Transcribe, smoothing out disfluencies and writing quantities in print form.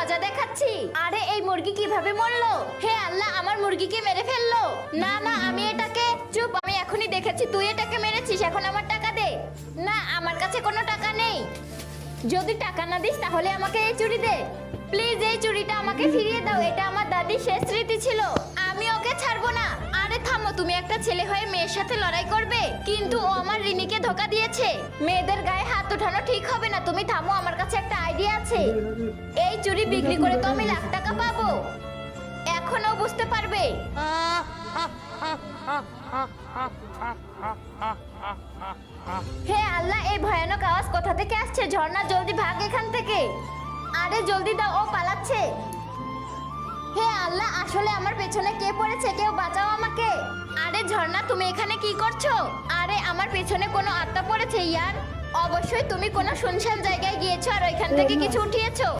মজা দেখাচ্ছি। আরে এই মুরগি কিভাবে মরলো? হে আল্লাহ, আমার মুরগিকে মেরে ফেললো। না না, আমি এটাকে চুপ, আমি এখনই দেখেছি তুই এটাকে মেরেছিস, এখন আমার টাকা দে। না, আমার কাছে কোনো টাকা নেই। যদি টাকা না দিস তাহলে আমাকে এই চুড়ি দে। প্লিজ এই চুড়িটা আমাকে ফিরিয়ে দাও, এটা আমার দাদির শেষ স্মৃতি ছিল। আমি ওকে ছাড়বো না। আরে থামো, তুমি একটা ছেলে হয়ে মেয়ের সাথে লড়াই করবে, কিন্তু ও আমার রিনিকে ধোকা দিয়েছে। মেয়েদের গায়ে হাত ওঠানো ঠিক হবে না। তুমি থামো, আমার কাছে একটা আইডিয়া আছে। এই চুড়ি বিক্রি করে তো আমি লাখ টাকা পাবো। এখনো বুঝতে পারবে। হে আল্লাহ, এই ভয়ানক আওয়াজ কোথা থেকে আসছে? ঝর্ণা জলদি ভাগ এখান থেকে। আরে জলদি দাও, ও পালাচ্ছে। হে আল্লাহ, আসলে আমার পেছনে কে পড়েছে? কেউ বাঁচাও আমাকে। আরে ঝর্ণা, তুমি এখানে কি করছো? আরে আমার পেছনে কোনো আত্মা পড়েছে ইয়ার। অবশ্যই তুমি কোনো শুনশান জায়গায় গিয়েছো আর ওইখান থেকে কিছু উঠিয়েছো।